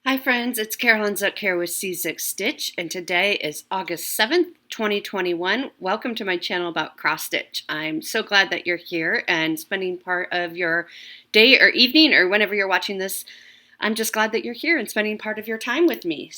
Hi friends, it's Carolyn Zook here with C6 Stitch, and today is August 7th, 2021. Welcome to my channel about cross stitch. I'm so glad that you're here and spending part of your day or evening or whenever you're watching this. I'm just glad that you're here and spending part of your time with me.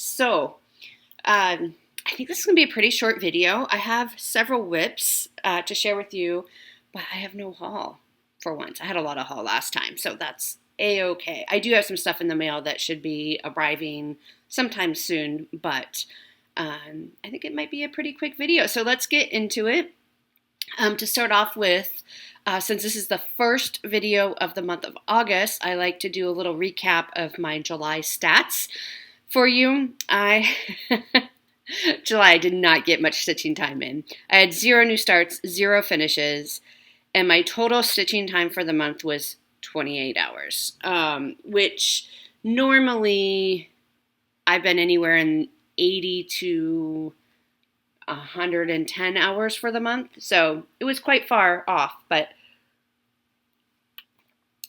I think this is going to be a pretty short video. I have several whips to share with you, but I have no haul for once. I had a lot of haul last time, so that's A-okay. I do have some stuff in the mail that should be arriving sometime soon, but I think it might be a pretty quick video. So let's get into it. To start off with, since this is the first video of the month of August, I like to do a little recap of my July stats for you. July, I did not get much stitching time in. I had 0 new starts, 0 finishes, and my total stitching time for the month was 28 hours, which normally I've been anywhere in 80 to 110 hours for the month. So it was quite far off, but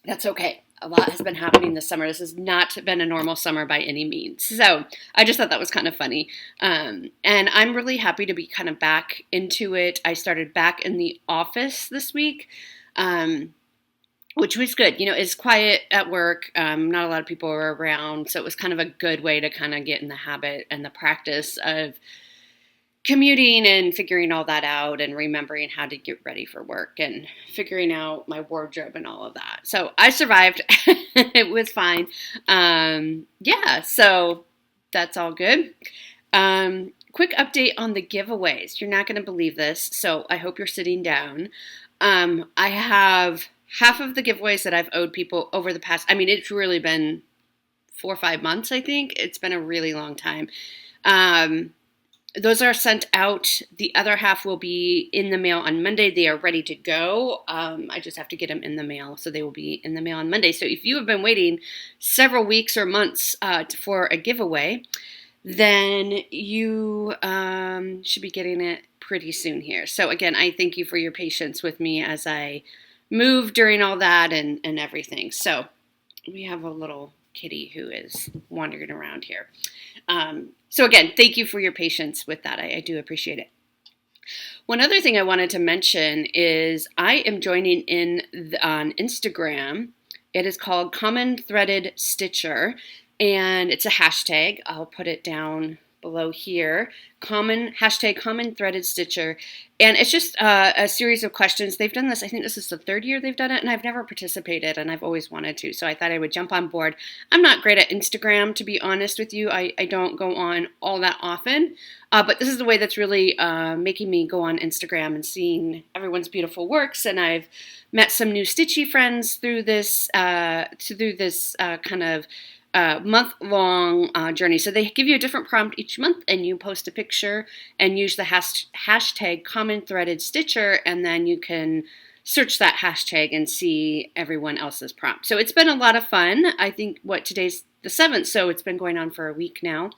that's okay. A lot has been happening this summer. This has not been a normal summer by any means. So I just thought that was kind of funny. And I'm really happy to be kind of back into it. I started back in the office this week. Which was good. You know, it's quiet at work. Not a lot of people were around. So it was kind of a good way to kind of get in the habit and the practice of commuting and figuring all that out and remembering how to get ready for work and figuring out my wardrobe and all of that. So I survived. It was fine. Yeah, so that's all good. Quick update on the giveaways. You're not going to believe this, so I hope you're sitting down. I have half of the giveaways that I've owed people over the past, it's really been 4 or 5 months, I think. It's been a really long time. Those are sent out. The other half will be in the mail on Monday. They are ready to go. I just have to get them in the mail, so they will be in the mail on Monday. So if you have been waiting several weeks or months for a giveaway, then you should be getting it pretty soon here. So again, I thank you for your patience with me as I move during all that and everything. So we have a little kitty who is wandering around here. So again, thank you for your patience with that. I do appreciate it. One other thing I wanted to mention is I am joining in on Instagram. It is called Common Threaded Stitcher, and it's a hashtag. I'll put it down below here. Hashtag Common Threaded Stitcher. And it's just a series of questions. They've done this, I think this is the 3rd year they've done it, and I've never participated, and I've always wanted to, so I thought I would jump on board. I'm not great at Instagram, to be honest with you. I don't go on all that often, but this is the way that's really making me go on Instagram and seeing everyone's beautiful works, and I've met some new stitchy friends through this kind of month-long journey. So they give you a different prompt each month, and you post a picture and use the hashtag Common Threaded Stitcher, and then you can search that hashtag and see everyone else's prompt. So it's been a lot of fun. I think today's the 7th, so it's been going on for a week now.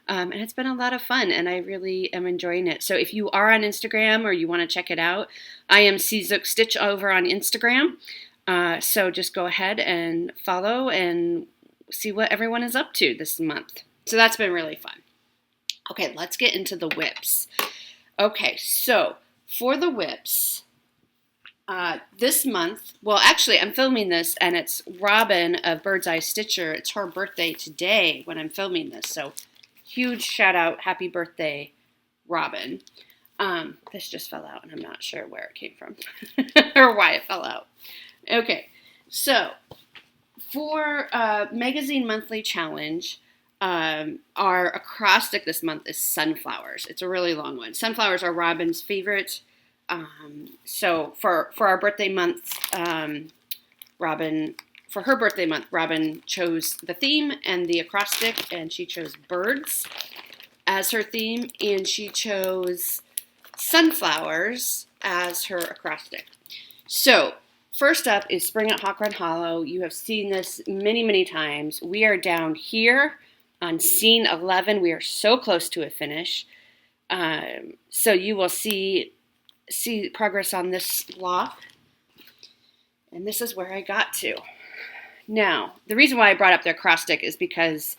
And it's been a lot of fun, and I really am enjoying it. So if you are on Instagram or you want to check it out, I am C6 Stitch over on Instagram. So just go ahead and follow and see what everyone is up to this month. So that's been really fun. Okay, let's get into the whips. Okay, so for the whips, this month, well, actually, I'm filming this, and it's Robin of Bird's Eye Stitcher. It's her birthday today when I'm filming this, so huge shout out, happy birthday, Robin. This just fell out, and I'm not sure where it came from or why it fell out. Okay, so for Magazine Monthly Challenge, our acrostic this month is sunflowers. It's a really long one. Sunflowers are Robin's favorite. So for our birthday month, Robin chose the theme and the acrostic, and she chose birds as her theme, and she chose sunflowers as her acrostic. So first up is Spring at Hawk Run Hollow. You have seen this many, many times. We are down here on scene 11. We are so close to a finish. So you will see progress on this block. And this is where I got to. Now, the reason why I brought up the acrostic is because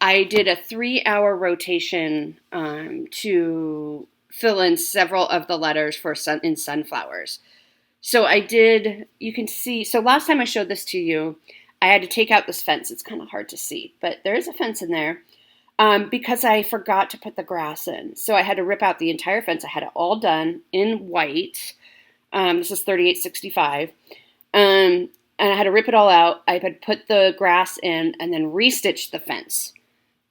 I did a 3-hour rotation to fill in several of the letters for in sunflowers. So I did, you can see, so last time I showed this to you, I had to take out this fence. It's kind of hard to see, but there is a fence in there because I forgot to put the grass in. So I had to rip out the entire fence. I had it all done in white. This is 3865. And I had to rip it all out. I had put the grass in and then restitched the fence.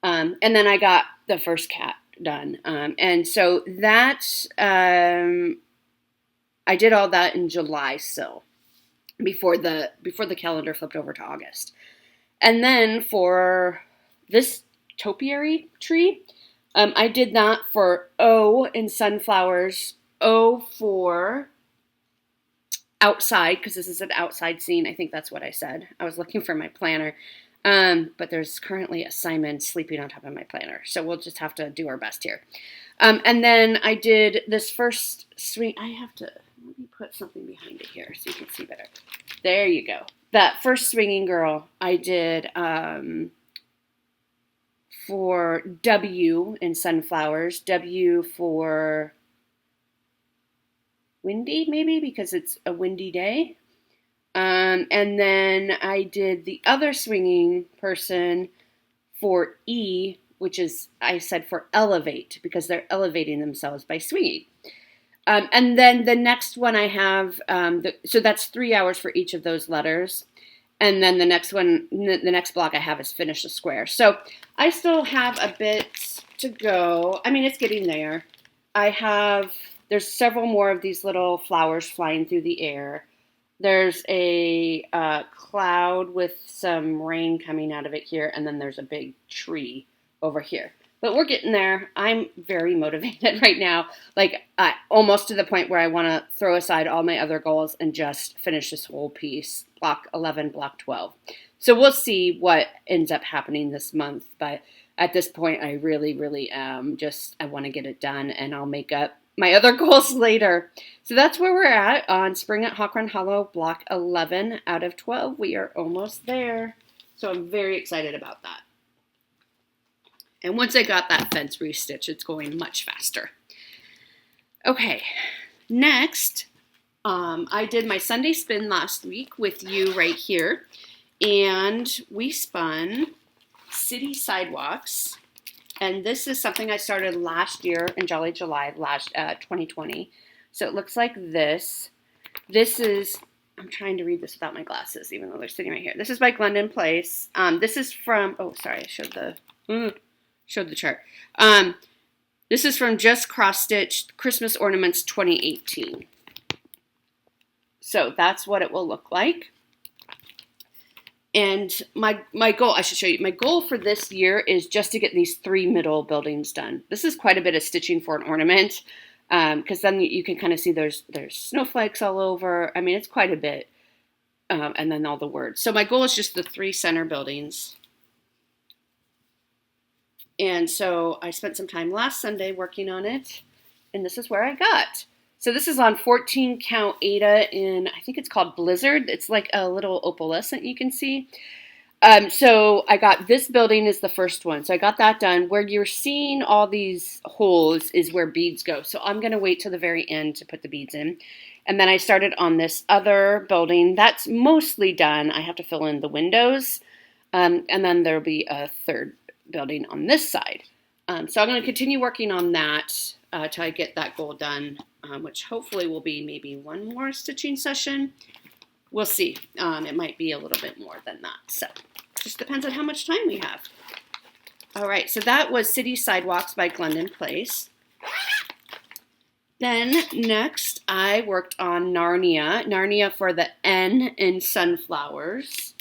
And then I got the first cat done. And so that, I did all that in July still, before the calendar flipped over to August. And then for this topiary tree, I did that for O in sunflowers, O for outside, because this is an outside scene. I think that's what I said. I was looking for my planner. But there's currently a Simon sleeping on top of my planner. So we'll just have to do our best here. And then I did this first swing. Let me put something behind it here so you can see better. There you go. That first swinging girl I did for W in sunflowers. W for windy, maybe, because it's a windy day. And then I did the other swinging person for E, which is, I said, for elevate, because they're elevating themselves by swinging. And then the next one I have, so that's 3 hours for each of those letters. And then the next one, the next block I have is finish a square. So I still have a bit to go. I mean, it's getting there. There's several more of these little flowers flying through the air. There's a cloud with some rain coming out of it here, and then there's a big tree over here. But we're getting there. I'm very motivated right now, like almost to the point where I want to throw aside all my other goals and just finish this whole piece, block 11, block 12. So we'll see what ends up happening this month. But at this point, I really, really am I want to get it done, and I'll make up my other goals later. So that's where we're at on Spring at Hawk Run Hollow, block 11 out of 12. We are almost there. So I'm very excited about that. And once I got that fence restitched, it's going much faster. Okay, next, I did my Sunday spin last week with you right here. And we spun City Sidewalks. And this is something I started last year in Jolly July, 2020. So it looks like this. This is, I'm trying to read this without my glasses, even though they're sitting right here. This is by Glendon Place. This is from, oh, sorry, I showed the chart. This is from Just Cross Stitched Christmas Ornaments 2018. So that's what it will look like. And my goal, I should show you, my goal for this year is just to get these 3 middle buildings done. This is quite a bit of stitching for an ornament, because then you can kind of see there's snowflakes all over. I mean, it's quite a bit, and then all the words. So my goal is just the 3 center buildings. And so I spent some time last Sunday working on it, and this is where I got. So this is on 14 count Aida in, I think it's called Blizzard. It's like a little opalescent you can see. So I got this building is the first one. So I got that done. Where you're seeing all these holes is where beads go. So I'm going to wait till the very end to put the beads in. And then I started on this other building. That's mostly done. I have to fill in the windows. And then there'll be a third building on this side. So I'm going to continue working on that till I get that goal done, which hopefully will be maybe 1 more stitching session. We'll see. It might be a little bit more than that. So just depends on how much time we have. All right, so that was City Sidewalks by Glendon Place. Then next I worked on Narnia. Narnia for the N in Sunflowers.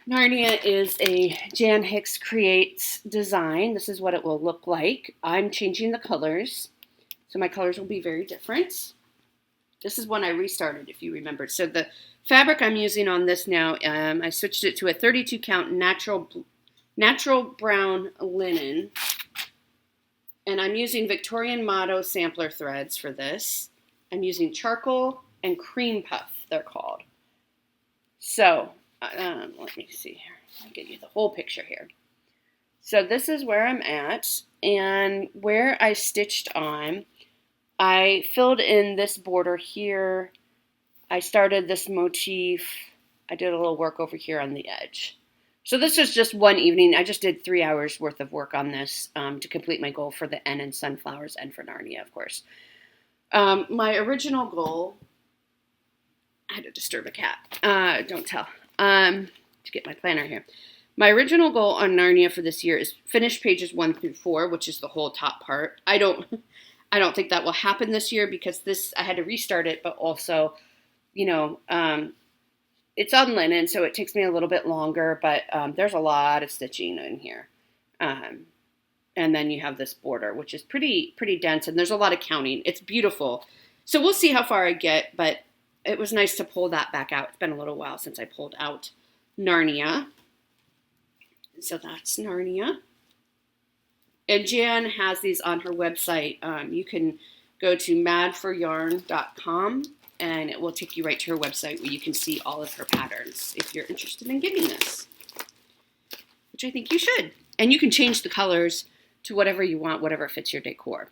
Narnia is a Jan Hicks Creates design. This is what it will look like. I'm changing the colors, so my colors will be very different. This is one I restarted, if you remember. So the fabric I'm using on this now, I switched it to a 32 count natural brown linen. And I'm using Victorian Motto sampler threads for this. I'm using charcoal and cream puff, they're called. So let me see here. I'll give you the whole picture here. So this is where I'm at, and where I stitched on, I filled in this border here. I started this motif. I did a little work over here on the edge. So this was just one evening. I just did 3 hours worth of work on this to complete my goal for the N in Sunflowers and for Narnia, of course. My original goal, I had to disturb a cat. Don't tell. To get my planner here. My original goal on Narnia for this year is finish pages 1 through 4, which is the whole top part. I don't think that will happen this year because I had to restart it, but also, it's on linen, so it takes me a little bit longer, but there's a lot of stitching in here. And then you have this border, which is pretty dense, and there's a lot of counting. It's beautiful. So we'll see how far I get, but it was nice to pull that back out. It's been a little while since I pulled out Narnia. So that's Narnia. And Jan has these on her website. You can go to madforyarn.com and it will take you right to her website where you can see all of her patterns if you're interested in getting this, which I think you should. And you can change the colors to whatever you want, whatever fits your decor.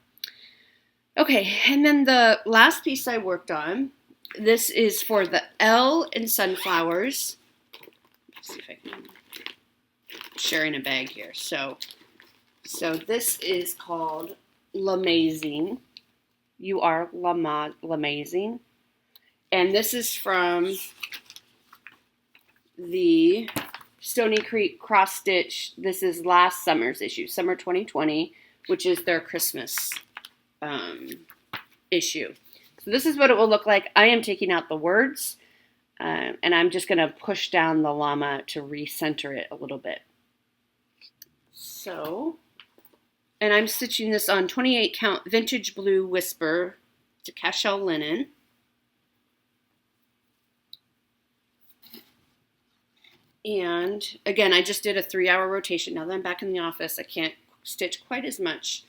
Okay, and then the last piece I worked on, this is for the L in Sunflowers. Let's see if I can, sharing a bag here. So this is called L'Amazing. You are L'Amazing. And this is from the Stony Creek Cross Stitch. This is last summer's issue, summer 2020, which is their Christmas issue. So this is what it will look like. I am taking out the words, and I'm just going to push down the llama to recenter it a little bit. So, and I'm stitching this on 28 count Vintage Blue Whisper to Cashel linen. And again, I just did a 3-hour rotation. Now that I'm back in the office, I can't stitch quite as much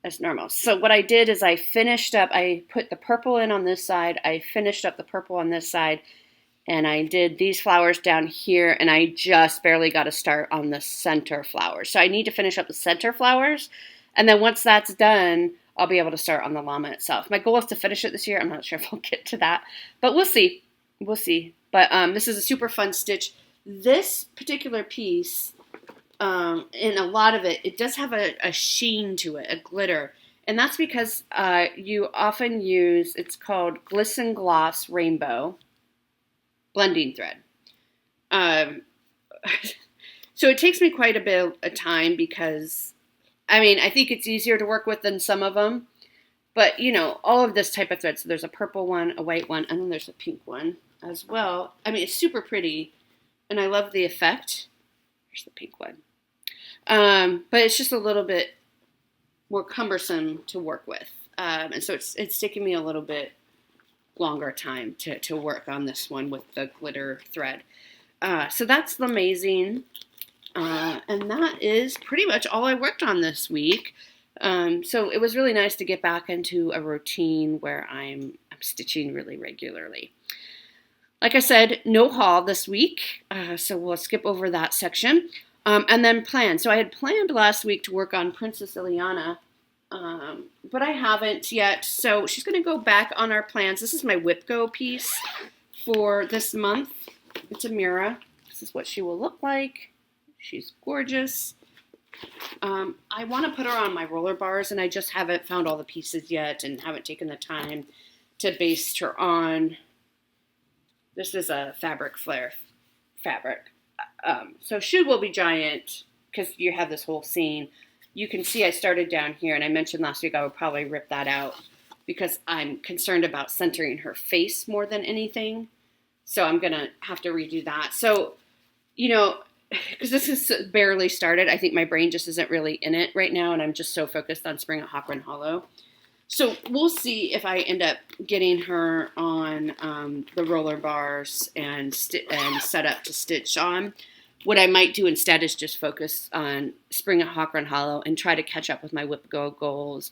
as normal. So what I did is I finished up, I put the purple in on this side, I finished up the purple on this side, and I did these flowers down here, and I just barely got to start on the center flowers. So I need to finish up the center flowers, and then once that's done, I'll be able to start on the llama itself. My goal is to finish it this year. I'm not sure if I'll get to that, but we'll see. We'll see. But this is a super fun stitch. This particular piece, in a lot of it, it does have a sheen to it, a glitter. And that's because you often use, it's called Glisten Gloss Rainbow blending thread. So it takes me quite a bit of time because, I think it's easier to work with than some of them. But, all of this type of thread. So there's a purple one, a white one, and then there's a pink one as well. It's super pretty. And I love the effect. Here's the pink one. But it's just a little bit more cumbersome to work with. And so it's taking me a little bit longer time to work on this one with the glitter thread. So that's L'Amazing. And that is pretty much all I worked on this week. So it was really nice to get back into a routine where I'm stitching really regularly. Like I said, no haul this week, so we'll skip over that section. And then plan. So I had planned last week to work on Princess Ileana, but I haven't yet. So she's going to go back on our plans. This is my Whip Go piece for this month. It's a Mira. This is what she will look like. She's gorgeous. I want to put her on my roller bars, and I just haven't found all the pieces yet and haven't taken the time to baste her on. This is a fabric flare fabric. So shoe will be giant because you have this whole scene. You can see I started down here, and I mentioned last week I would probably rip that out because I'm concerned about centering her face more than anything. So I'm going to have to redo that. So, because this is barely started, I think my brain just isn't really in it right now, and I'm just so focused on Spring at Hawk Run Hollow. So we'll see if I end up getting her on the roller bars and set up to stitch on. What I might do instead is just focus on Spring at Hawk Run Hollow and try to catch up with my Whip Go goals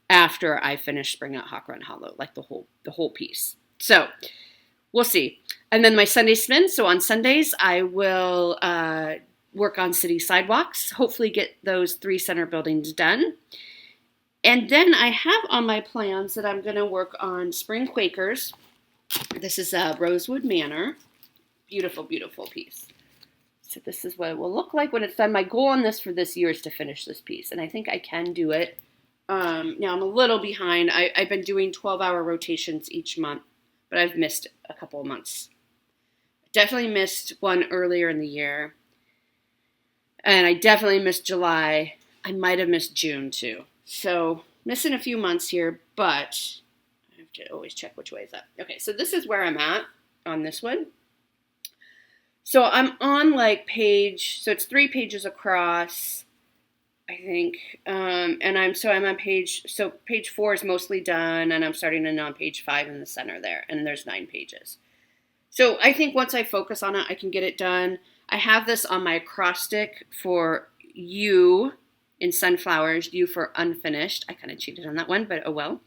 after I finish Spring at Hawk Run Hollow, like the whole piece. So we'll see. And then my Sunday spin. So on Sundays, I will work on city sidewalks, hopefully get those 3 center buildings done. And then I have on my plans that I'm going to work on Spring Quakers. This is Rosewood Manor. Beautiful, beautiful piece. So this is what it will look like when it's done. My goal on this for this year is to finish this piece, and I think I can do it. Now I'm a little behind. I've been doing 12-hour rotations each month, but I've missed a couple of months. Definitely missed one earlier in the year, and I definitely missed July. I might have missed June too. So missing a few months here, but I have to always check which way is up. Okay, so this is where I'm at on this one. So I'm on like page, so it's 3 pages across, I think, and I'm on page, so page 4 is mostly done, and I'm starting on page 5 in the center there, and there's 9 pages. So I think once I focus on it, I can get it done. I have this on my acrostic for U in sunflowers, U for unfinished. I kind of cheated on that one, but oh well.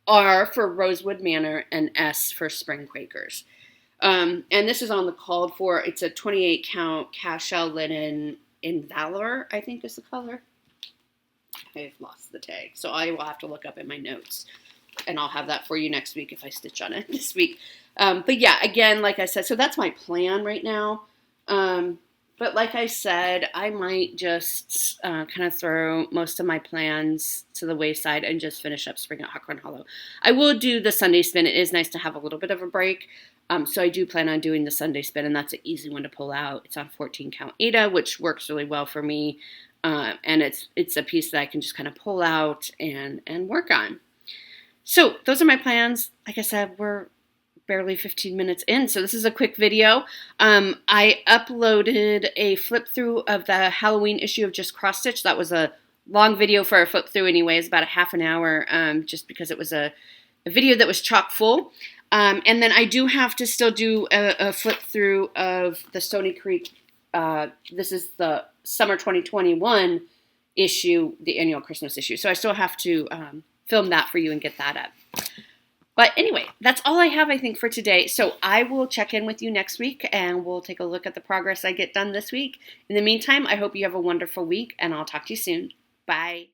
R for Rosewood Manor, and S for Spring Quakers. And this is on the called for. It's a 28 count cashel linen in Valor, I think is the color. I've lost the tag, so I will have to look up in my notes, and I'll have that for you next week if I stitch on it this week. But yeah, again, like I said, so that's my plan right now. But like I said, I might just kind of throw most of my plans to the wayside and just finish up spring at Acorn Hollow. I will do the Sunday spin. It is nice to have a little bit of a break. So I do plan on doing the Sunday spin, and that's an easy one to pull out. It's on 14 count Ada, which works really well for me. And it's a piece that I can just kind of pull out and work on. So those are my plans. Like I said, we're barely 15 minutes in, so this is a quick video. I uploaded a flip through of the Halloween issue of Just Cross Stitch. That was a long video for a flip through anyways, about a half an hour, just because it was a video that was chock full. And then I do have to still do a flip through of the Stony Creek. This is the summer 2021 issue, the annual Christmas issue. So I still have to film that for you and get that up. But anyway, that's all I have, I think, for today. So I will check in with you next week, and we'll take a look at the progress I get done this week. In the meantime, I hope you have a wonderful week, and I'll talk to you soon. Bye.